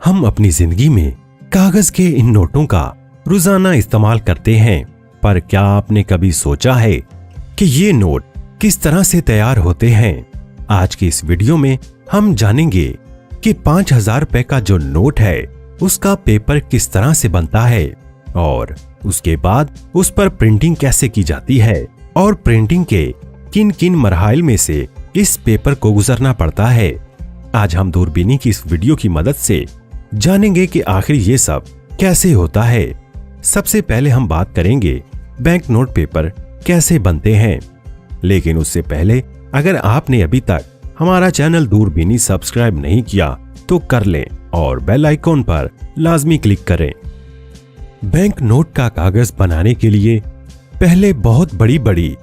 हम अपनी जिंदगी में कागज के इन नोटों का रोजाना इस्तेमाल करते हैं, पर क्या आपने कभी सोचा है कि ये नोट किस तरह से तैयार होते हैं? आज की इस वीडियो में हम जानेंगे कि 5000 रुपए का जो नोट है उसका पेपर किस तरह से बनता है और उसके बाद उस पर प्रिंटिंग कैसे की जाती है और प्रिंटिंग के किन किन मरहल में से इस पेपर को गुजरना पड़ता है। आज हम दूरबीनी की इस वीडियो की मदद से जानेंगे कि आखिर ये सब कैसे होता है। सबसे पहले हम बात करेंगे बैंक नोट पेपर कैसे बनते हैं, लेकिन उससे पहले अगर आपने अभी तक हमारा चैनल दूरबीनी सब्सक्राइब नहीं किया तो कर लें और बेल आइकॉन पर लाजमी क्लिक करें। बैंक नोट का कागज बनाने के लिए पहले बहुत बड़ी बड़ी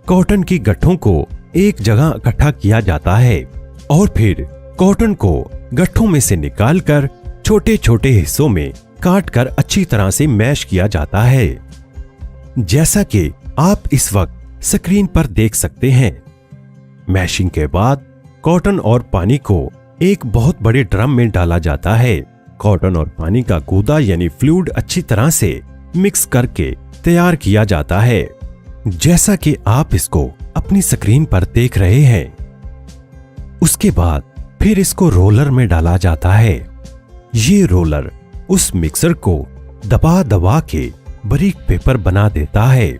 कॉटन की गट्ठों को एक जगह इकट्ठा किया जाता है और फिर कॉटन को गट्ठों में से निकालकर छोटे छोटे हिस्सों में काटकर अच्छी तरह से मैश किया जाता है, जैसा कि आप इस वक्त स्क्रीन पर देख सकते हैं। मैशिंग के बाद कॉटन और पानी को एक बहुत बड़े ड्रम में डाला जाता है। कॉटन और पानी का गूदा यानी फ्लूइड अच्छी तरह से मिक्स करके तैयार किया जाता है, जैसा कि आप इसको अपनी स्क्रीन पर देख रहे हैं। उसके बाद फिर इसको रोलर में डाला जाता है। ये रोलर उस मिक्सर को दबा दबा के बारीक पेपर बना देता है।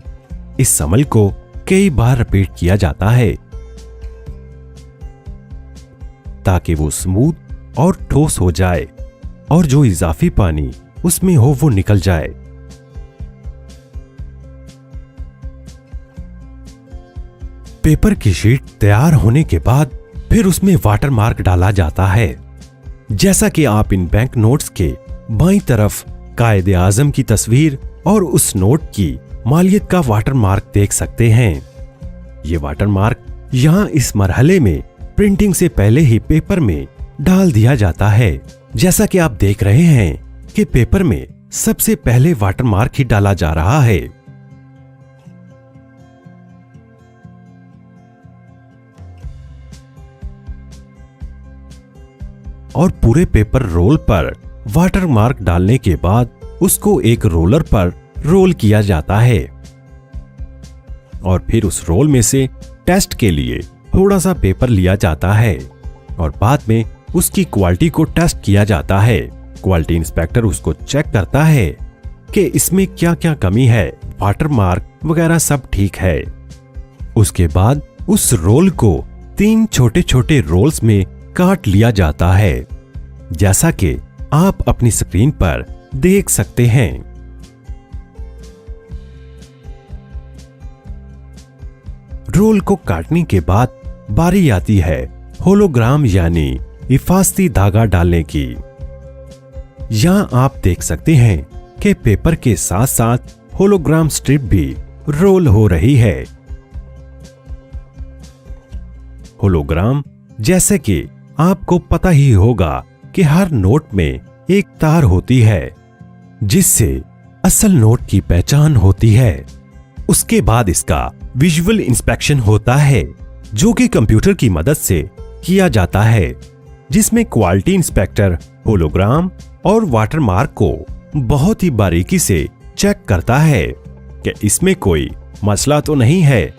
इस अमल को कई बार रिपीट किया जाता है ताकि वो स्मूथ और ठोस हो जाए और जो इजाफी पानी उसमें हो वो निकल जाए। पेपर की शीट तैयार होने के बाद फिर उसमें वाटर मार्क डाला जाता है, जैसा कि आप इन बैंक नोट्स के बाईं तरफ कायदे आजम की तस्वीर और उस नोट की मालियत का वाटर मार्क देख सकते हैं। ये वाटर मार्क यहाँ इस मरहले में प्रिंटिंग से पहले ही पेपर में डाल दिया जाता है, जैसा कि आप देख रहे हैं कि पेपर में सबसे पहले वाटर मार्क ही डाला जा रहा है। और पूरे पेपर रोल पर वाटर मार्क डालने के बाद उसको एक रोलर पर रोल किया जाता है और फिर उस रोल में से टेस्ट के लिए थोड़ा सा पेपर लिया जाता है और बाद में उसकी क्वालिटी को टेस्ट किया जाता है। क्वालिटी इंस्पेक्टर उसको चेक करता है कि इसमें क्या क्या कमी है, वाटर मार्क वगैरह सब ठीक है। उसके बाद उस रोल को 3 छोटे छोटे रोल्स में काट लिया जाता है, जैसा कि आप अपनी स्क्रीन पर देख सकते हैं। रोल को काटने के बाद बारी आती है होलोग्राम यानी हिफाजती धागा डालने की। यहां आप देख सकते हैं कि पेपर के साथ साथ होलोग्राम स्ट्रिप भी रोल हो रही है। होलोग्राम जैसे कि आपको पता ही होगा कि हर नोट में एक तार होती है जिससे असल नोट की पहचान होती है। उसके बाद इसका विजुअल इंस्पेक्शन होता है जो कि कंप्यूटर की मदद से किया जाता है, जिसमें क्वालिटी इंस्पेक्टर होलोग्राम और वाटर मार्क को बहुत ही बारीकी से चेक करता है कि इसमें कोई मसला तो नहीं है।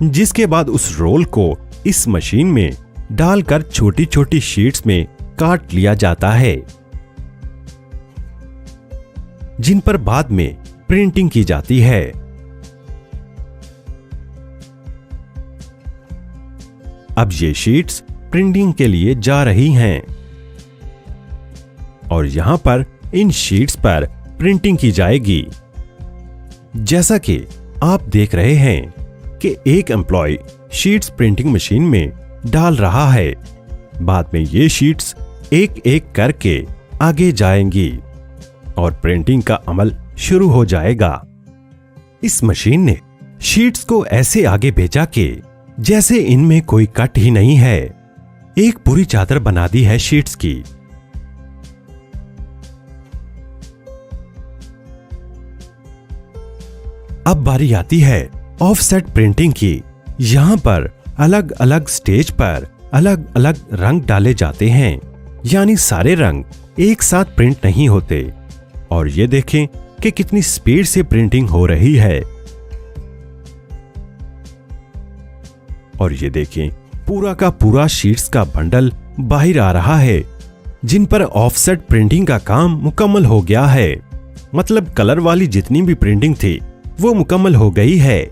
जिसके बाद उस रोल को इस मशीन में डालकर छोटी छोटी शीट्स में काट लिया जाता है, जिन पर बाद में प्रिंटिंग की जाती है। अब ये शीट्स प्रिंटिंग के लिए जा रही हैं और यहां पर इन शीट्स पर प्रिंटिंग की जाएगी। जैसा कि आप देख रहे हैं कि एक एम्प्लॉय शीट्स प्रिंटिंग मशीन में डाल रहा है। बाद में ये शीट्स एक एक करके आगे जाएंगी और प्रिंटिंग का अमल शुरू हो जाएगा। इस मशीन ने शीट्स को ऐसे आगे भेजा कि जैसे इनमें कोई कट ही नहीं है। एक पूरी चादर बना दी है शीट्स की। अब बारी आती है ऑफसेट प्रिंटिंग की। यहाँ पर अलग अलग स्टेज पर अलग अलग रंग डाले जाते हैं, यानी सारे रंग एक साथ प्रिंट नहीं होते। और ये देखें कि कितनी स्पीड से प्रिंटिंग हो रही है। और ये देखें पूरा का पूरा शीट्स का बंडल बाहर आ रहा है, जिन पर ऑफसेट प्रिंटिंग का काम मुकम्मल हो गया है। मतलब कलर वाली जितनी भी प्रिंटिंग थी वो मुकम्मल हो गई है।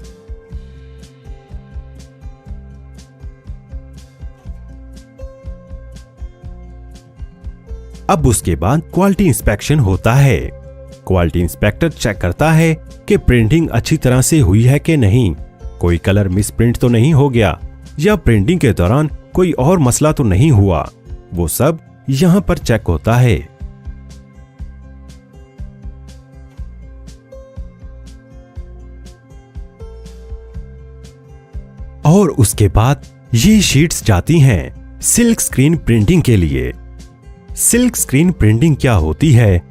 अब उसके बाद क्वालिटी इंस्पेक्शन होता है। क्वालिटी इंस्पेक्टर चेक करता है कि प्रिंटिंग अच्छी तरह से हुई है कि नहीं, कोई कलर मिस प्रिंट तो नहीं हो गया, या प्रिंटिंग के दौरान कोई और मसला तो नहीं हुआ। वो सब यहां पर चेक होता है। और उसके बाद ये शीट्स जाती हैं सिल्क स्क्रीन प्रिंटिंग के लिए। सिल्क स्क्रीन प्रिंटिंग क्या होती है?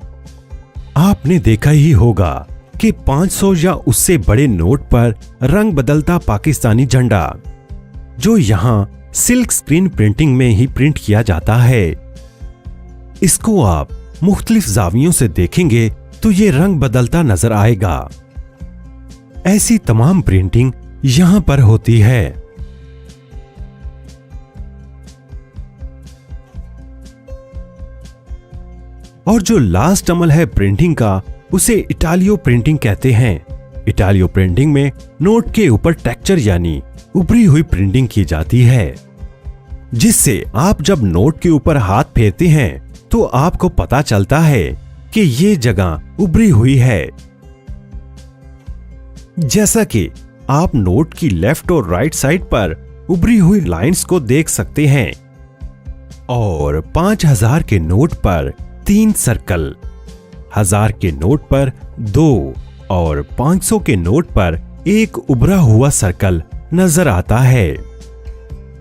आपने देखा ही होगा कि 500 या उससे बड़े नोट पर रंग बदलता पाकिस्तानी झंडा, जो यहां सिल्क स्क्रीन प्रिंटिंग में ही प्रिंट किया जाता है। इसको आप मुख्तलिफ जावियों से देखेंगे तो ये रंग बदलता नजर आएगा। ऐसी तमाम प्रिंटिंग यहां पर होती है। और जो लास्ट अमल है प्रिंटिंग का, उसे इटालियो प्रिंटिंग कहते हैं। इटालियो प्रिंटिंग में नोट के ऊपर टेक्सचर यानी उभरी हुई प्रिंटिंग की जाती है, जिससे आप जब नोट के ऊपर हाथ फेरते हैं तो आपको पता चलता है कि ये जगह उभरी हुई है। जैसा कि आप नोट की लेफ्ट और राइट साइड पर उभरी हुई लाइंस को देख सकते हैं। और 5000 के नोट पर 3 सर्कल, 1000 के नोट पर 2 और 500 के नोट पर एक उभरा हुआ सर्कल नजर आता है।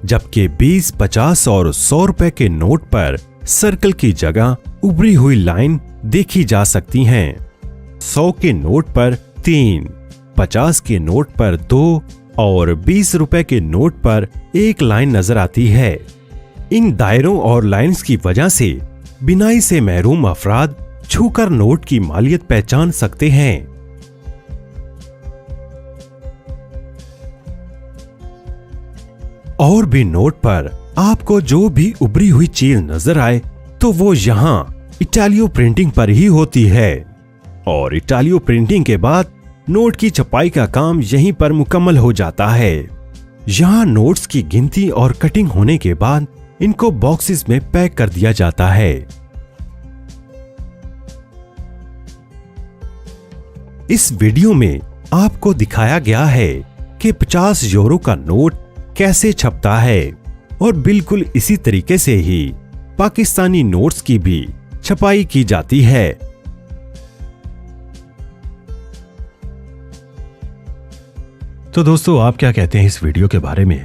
जबकि 20, 50 और 100 रुपए के नोट पर सर्कल की जगह उभरी हुई लाइन देखी जा सकती हैं। 100 के नोट पर 3, 50 के नोट पर 2 और 20 रुपए के नोट पर एक लाइन नजर आती है। इन दायरों और लाइंस की वजह से बिनाई से महरूम अफराद छूकर नोट की मालियत पहचान सकते हैं। और भी नोट पर आपको जो भी उभरी हुई चीज नजर आए तो वो यहाँ इटालियो प्रिंटिंग पर ही होती है। और इटालियो प्रिंटिंग के बाद नोट की छपाई का काम यहीं पर मुकम्मल हो जाता है। यहाँ नोट्स की गिनती और कटिंग होने के बाद इनको बॉक्सेस में पैक कर दिया जाता है। इस वीडियो में आपको दिखाया गया है कि 50 यूरो का नोट कैसे छपता है, और बिल्कुल इसी तरीके से ही पाकिस्तानी नोट्स की भी छपाई की जाती है। तो दोस्तों, आप क्या कहते हैं इस वीडियो के बारे में?